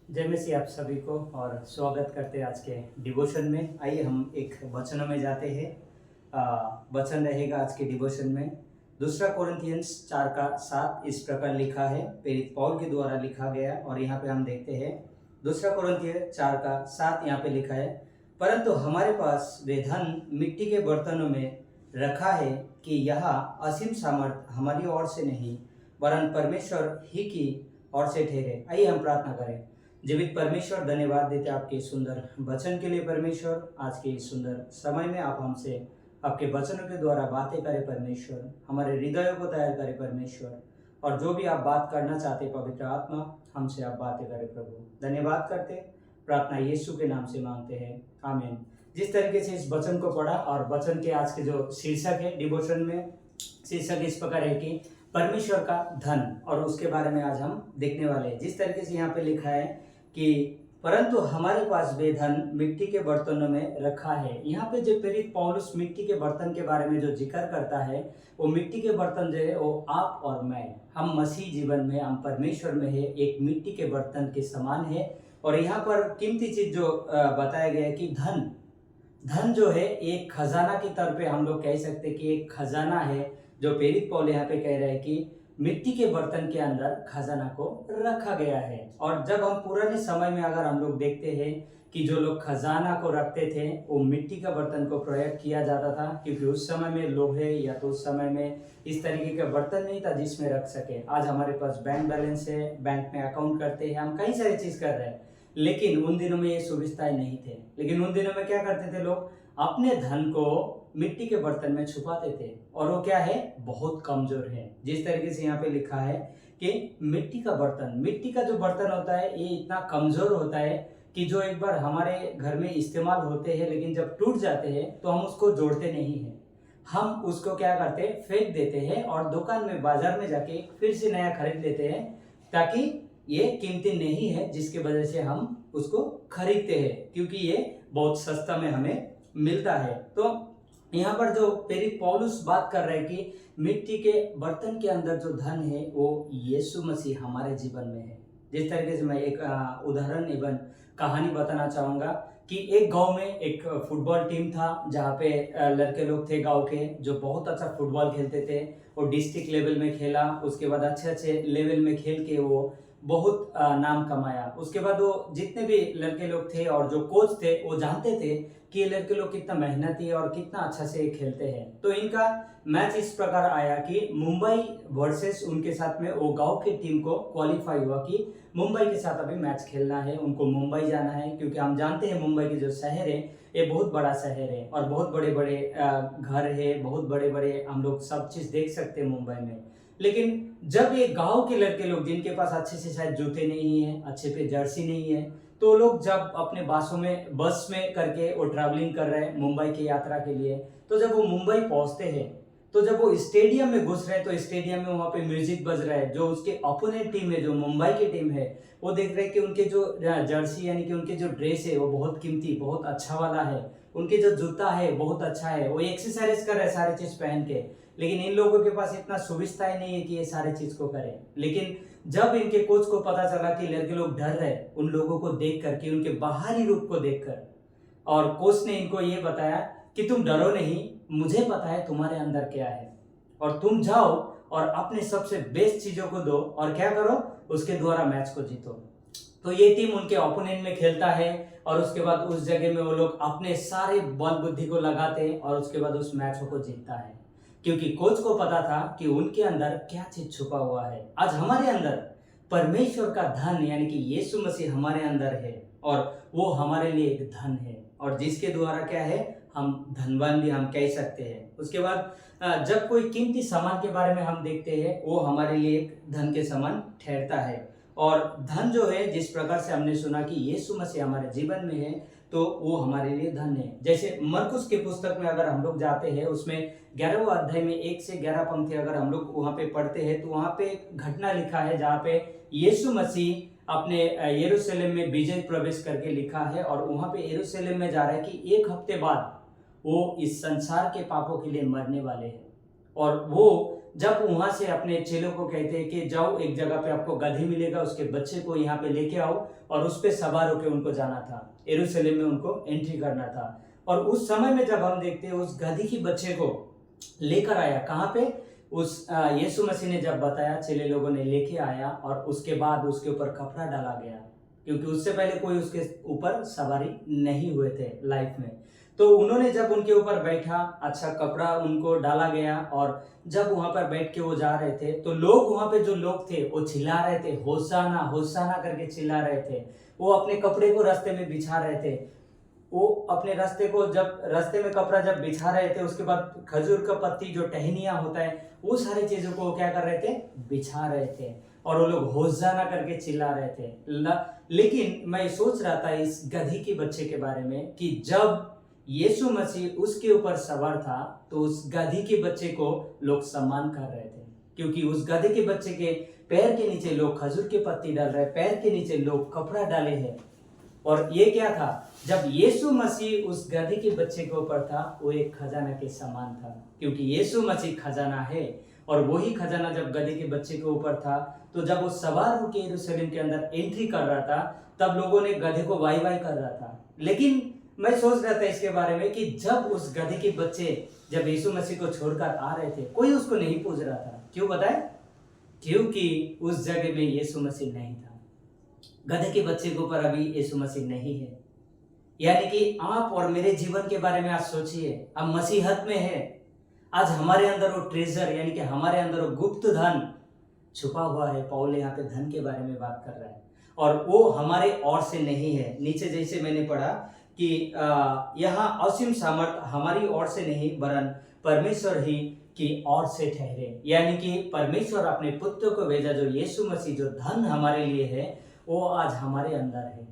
जय मसीह आप सभी को और स्वागत करते हैं आज के डिवोशन में। आइए हम एक वचनों में जाते हैं। वचन रहेगा आज के डिवोशन में दूसरा कोरिन्थियंस 4:7 इस प्रकार लिखा है, प्रेरित पौल के द्वारा लिखा गया। और यहाँ पे हम देखते हैं दूसरा कोरिन्थियंस 4:7 यहाँ पे लिखा है, परंतु हमारे पास वे धन मिट्टी के बर्तनों में रखा है कि यह असीम सामर्थ हमारी ओर से नहीं वरन परमेश्वर ही की ओर से ठहरे। आइए हम प्रार्थना करें। जीवित परमेश्वर, धन्यवाद देते आपके सुंदर वचन के लिए। परमेश्वर, आज के इस सुंदर समय में आप हमसे आपके वचनों के द्वारा बातें करें परमेश्वर, हमारे हृदयों को तैयार करें परमेश्वर, और जो भी आप बात करना चाहते पवित्र आत्मा हमसे आप बातें करें प्रभु। धन्यवाद करते, प्रार्थना यीशु के नाम से मांगते हैं, आमीन। जिस तरीके से इस वचन को पढ़ा और वचन के आज के जो शीर्षक है डिवोशन में, शीर्षक इस प्रकार है कि परमेश्वर का धन, और उसके बारे में आज हम देखने वाले हैं। जिस तरीके से यहाँ पे लिखा है कि परंतु हमारे पास वे धन मिट्टी के बर्तनों में रखा है। यहाँ पे जो प्रेरित पौलुस मिट्टी के बर्तन के बारे में जो जिक्र करता है, वो मिट्टी के बर्तन जो है वो आप और मैं, हम मसीह जीवन में, हम परमेश्वर में है, एक मिट्टी के बर्तन के समान है। और यहाँ पर कीमती चीज जो बताया गया है कि धन जो है एक खजाना की तरफ पे हम लोग कह सकते हैं कि एक खजाना है, जो प्रेरित पौल यहाँ पे कह रहे हैं कि मिट्टी के बर्तन के अंदर खजाना को रखा गया है। और जब हम पुराने समय में अगर हम लोग देखते हैं कि जो लोग खजाना को रखते थे वो मिट्टी का बर्तन को प्रयोग किया जाता था, क्योंकि उस समय में लोहे या तो उस समय में इस तरीके का बर्तन नहीं था जिसमें रख सके। आज हमारे पास बैंक बैलेंस है, बैंक में अकाउंट करते हैं, हम कई सारी चीज कर रहे हैं, लेकिन उन दिनों में ये सुविधाएं नहीं थे। लेकिन उन दिनों में क्या करते थे लोग, अपने धन को मिट्टी के बर्तन में छुपाते थे, और वो क्या है, बहुत कमजोर है। जिस तरीके से यहाँ पे लिखा है कि मिट्टी का बर्तन, मिट्टी का जो बर्तन होता है ये इतना कमजोर होता है कि जो एक बार हमारे घर में इस्तेमाल होते हैं, लेकिन जब टूट जाते हैं तो हम उसको जोड़ते नहीं हैं, हम उसको क्या करते हैं, फेंक देते हैं और दुकान में, बाजार में जाके फिर से नया खरीद लेते हैं, ताकि ये कीमती नहीं है जिसकी वजह से हम उसको खरीदते हैं, क्योंकि ये बहुत सस्ता में हमें मिलता है। तो यहाँ पर जो प्रेरित पौलुस बात कर रहे हैं कि मिट्टी के बर्तन के अंदर जो धन है वो यीशु मसीह हमारे जीवन में है। जिस तरीके से मैं एक उदाहरण एवं कहानी बताना चाहूँगा कि एक गांव में एक फुटबॉल टीम था, जहाँ पे लड़के लोग थे गांव के जो बहुत अच्छा फुटबॉल खेलते थे। वो डिस्ट्रिक्ट लेवल में खेला, उसके बाद अच्छे अच्छे लेवल में खेल के वो बहुत नाम कमाया। उसके बाद वो जितने भी लड़के लोग थे और जो कोच थे वो जानते थे कि ये लड़के लोग कितना मेहनती है और कितना अच्छा से खेलते हैं। तो इनका मैच इस प्रकार आया कि मुंबई वर्सेस उनके साथ में वो गांव की टीम को क्वालिफाई हुआ कि मुंबई के साथ अभी मैच खेलना है, उनको मुंबई जाना है। क्योंकि हम जानते हैं मुंबई के जो शहर है ये बहुत बड़ा शहर है और बहुत बड़े बड़े घर है, बहुत बड़े बड़े हम लोग सब चीज देख सकते हैं मुंबई में। लेकिन जब ये गांव के लड़के लोग जिनके पास अच्छे से शायद जूते नहीं है, अच्छे पे जर्सी नहीं है, तो लोग जब अपने बस में करके वो ट्रैवलिंग कर रहे हैं मुंबई की यात्रा के लिए, तो जब वो मुंबई पहुंचते हैं, तो जब वो स्टेडियम में घुस रहे हैं तो स्टेडियम में वहाँ पे म्यूजिक बज रहा है। जो उसके अपोनेंट टीम है, जो मुंबई की टीम है, वो देख रहे हैं कि उनके जो जर्सी यानी कि उनके जो ड्रेस है वो बहुत कीमती, बहुत अच्छा वाला है, उनके जो जूता है बहुत अच्छा है, वो एक्सरसाइज कर रहे हैं सारी चीज पहन के। लेकिन इन लोगों के पास इतना सुविधाएं नहीं है कि ये सारी चीज को करें। लेकिन जब इनके कोच को पता चला कि लड़के लोग डर रहे उन लोगों को देख कर के, उनके बाहरी रूप को देखकर, और कोच ने इनको ये बताया कि तुम डरो नहीं, मुझे पता है तुम्हारे अंदर क्या है, और तुम जाओ और अपने सबसे बेस्ट चीजों को दो और क्या करो, उसके द्वारा मैच को जीतो। तो ये टीम उनके ओपोनेंट में खेलता है और उसके बाद उस जगह में वो लोग अपने सारे बल बुद्धि को लगाते हैं और उसके बाद उस मैच को जीतता है, क्योंकि कोच को पता था कि उनके अंदर क्या चीज छुपा हुआ है। आज हमारे अंदर परमेश्वर का धन यानी कि यीशु मसीह हमारे अंदर है, और वो हमारे लिए एक धन है, और जिसके द्वारा क्या है, हम धनवान भी हम कह सकते हैं। उसके बाद जब कोई कीमती सामान के बारे में हम देखते हैं, वो हमारे लिए एक धन के समान ठहरता है। और धन जो है, जिस प्रकार से हमने सुना कि यीशु मसीह हमारे जीवन में है, तो वो हमारे लिए धन है। जैसे मरकुस की पुस्तक में अगर हम लोग जाते हैं, उसमें 11वें अध्याय में 1 से 11 पंक्ति अगर हम लोग वहाँ पे पढ़ते हैं, तो वहाँ पे एक घटना लिखा है जहाँ पे यीशु मसीह अपने यरूशलेम में विजय प्रवेश करके लिखा है, और वहाँ पे यरूशलेम में जा रहा है कि 1 हफ्ते बाद वो इस संसार के पापों के लिए मरने वाले हैं। और वो जब वहां से अपने चेलों को कहते हैं कि जाओ एक जगह पे आपको गधी मिलेगा, उसके बच्चे को यहाँ पे लेके आओ और उस पे सवार होकर उनको जाना था, यरूशलेम में उनको एंट्री करना था। और उस समय में जब हम देखते हैं उस गधी के बच्चे को लेकर आया कहाँ पे, उस यीशु मसीह ने जब बताया, चेले लोगों ने लेके आया और उसके बाद उसके ऊपर कपड़ा डाला गया, क्योंकि उससे पहले कोई उसके ऊपर सवारी नहीं हुए थे लाइफ में। तो उन्होंने जब उनके ऊपर बैठा, अच्छा कपड़ा उनको डाला गया और जब वहां पर बैठ के वो जा रहे थे तो लोग, वहां पे जो लोग थे वो चिल्ला रहे थे, होसाना होसाना करके चिल्ला रहे थे। वो अपने कपड़े को रास्ते में बिछा रहे थे, वो अपने रास्ते को जब रास्ते में कपड़ा जब बिछा रहे थे, उसके बाद खजूर का पत्ती जो टहनियां होता है वो सारी चीजों को क्या कर रहे थे, बिछा रहे थे और वो लोग होसाना करके चिल्ला रहे थे। लेकिन मैं सोच रहा था इस गधी के बच्चे के बारे में कि जब यीशु मसीह उसके ऊपर सवार था तो उस गधी के बच्चे को लोग सम्मान कर रहे थे, क्योंकि उस गधे के बच्चे के पैर के नीचे लोग खजूर की पत्ती डाल रहे, पैर के नीचे लोग कपड़ा डाले हैं। और ये क्या था, जब यीशु मसीह उस गधी के बच्चे के ऊपर था वो एक खजाना के समान था, क्योंकि यीशु मसीह खजाना है। और वही खजाना जब गधी के बच्चे के ऊपर था तो जब वो सवार होकर यरूशलेम के अंदर एंट्री कर रहा था तब लोगों ने गधे को वाई वाई कर रहा था। लेकिन मैं सोच रहा था इसके बारे में कि जब उस गधे के बच्चे जब यीशु मसीह को छोड़कर आ रहे थे, कोई उसको नहीं पूछ रहा था। क्यों बताए? क्योंकि उस जगह में यीशु मसीह नहीं था, गधे के बच्चे के ऊपर अभी यीशु मसीह नहीं है। यानी कि आप और मेरे जीवन के बारे में आज सोचिए, अब मसीहत में है, आज हमारे अंदर वो ट्रेजर यानी कि हमारे अंदर वो गुप्त धन छुपा हुआ है। पौल यहाँ पे धन के बारे में बात कर रहा है और वो हमारे ओर से नहीं है। नीचे जैसे मैंने पढ़ा कि यहाँ असीम सामर्थ हमारी ओर से नहीं वरन परमेश्वर ही की ओर से ठहरे। यानी कि परमेश्वर अपने पुत्र को भेजा, जो यीशु मसीह, जो धन हमारे लिए है वो आज हमारे अंदर है,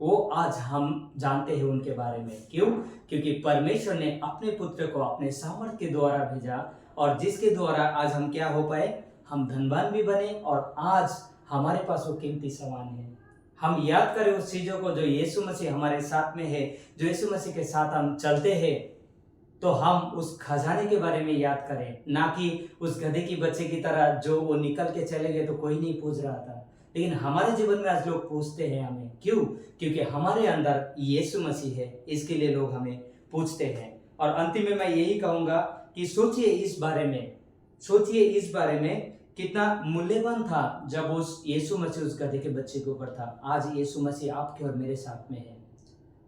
वो आज हम जानते हैं उनके बारे में। क्यों? क्योंकि परमेश्वर ने अपने पुत्र को अपने सामर्थ के द्वारा भेजा और जिसके द्वारा आज हम क्या हो पाए, हम धनवान भी बने और आज हमारे पास वो कीमती सामान है। हम याद करें उस चीजों को जो यीशु मसीह हमारे साथ में है, जो यीशु मसीह के साथ हम चलते हैं, तो हम उस खजाने के बारे में याद करें, ना कि उस गधे की बच्चे की तरह जो वो निकल के चले गए तो कोई नहीं पूछ रहा था। लेकिन हमारे जीवन में आज लोग पूछते हैं हमें। क्यों? क्योंकि हमारे अंदर यीशु मसीह है, इसके लिए लोग हमें पूछते हैं। और अंतिम में मैं यही कहूंगा कि सोचिए इस बारे में कितना मूल्यवान था जब उस यीशु मसीह उस गधे के बच्चे के ऊपर था। आज यीशु मसीह आपके और मेरे साथ में है,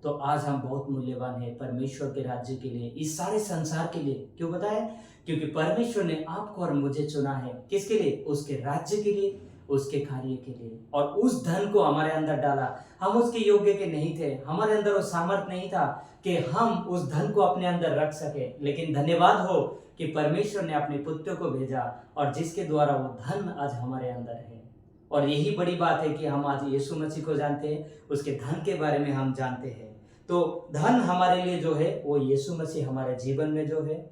तो आज हम बहुत मूल्यवान है परमेश्वर के राज्य के लिए, इस सारे संसार के लिए। क्यों बताएं? क्योंकि परमेश्वर ने आपको और मुझे चुना है। किसके लिए? उसके राज्य के लिए, उसके कार्य के लिए। और उस धन को हमारे अंदर डाला। हम उसके योग्य के नहीं थे, हमारे अंदर वो सामर्थ नहीं था कि हम उस धन को अपने अंदर रख सके। लेकिन धन्यवाद हो कि परमेश्वर ने अपने पुत्र को भेजा और जिसके द्वारा वो धन आज हमारे अंदर है। और यही बड़ी बात है कि हम आज यीशु मसीह को जानते हैं, उसके धन के बारे में हम जानते हैं। तो धन हमारे लिए जो है वो यीशु मसीह हमारे जीवन में जो है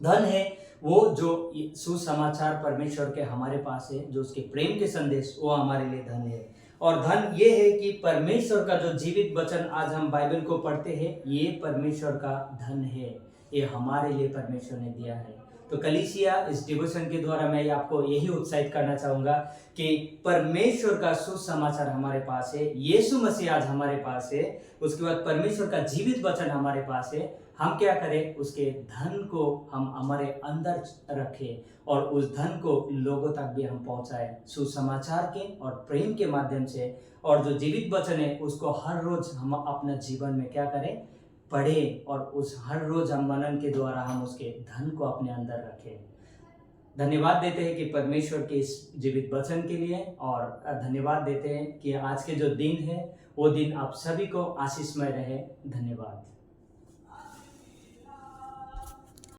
धन है, वो जो सुसमाचार परमेश्वर के हमारे पास है, जो उसके प्रेम के संदेश, वो हमारे लिए धन है। और धन ये है कि परमेश्वर का जो जीवित वचन आज हम बाइबल को पढ़ते हैं, ये परमेश्वर का धन है, ये हमारे लिए परमेश्वर ने दिया है। तो कलीसिया, इस डिवोशन के द्वारा मैं आपको यही उत्साहित करना चाहूँगा कि परमेश्वर का सुसमाचार हमारे पास है, यीशु मसीह आज हमारे पास है, उसके बाद परमेश्वर का जीवित वचन हमारे पास है। हम क्या करें? उसके धन को हम हमारे अंदर रखें और उस धन को लोगों तक भी हम पहुंचाएं सुसमाचार के और प्रेम के माध्यम से। और जो जीवित वचन है उसको हर रोज हम अपना जीवन में क्या करें? पढ़ें और उस हर रोज हम मनन के द्वारा हम उसके धन को अपने अंदर रखें। धन्यवाद देते हैं कि परमेश्वर के इस जीवित वचन के लिए, और धन्यवाद देते हैं कि आज के जो दिन है वो दिन आप सभी को आशीषमय रहे। धन्यवाद।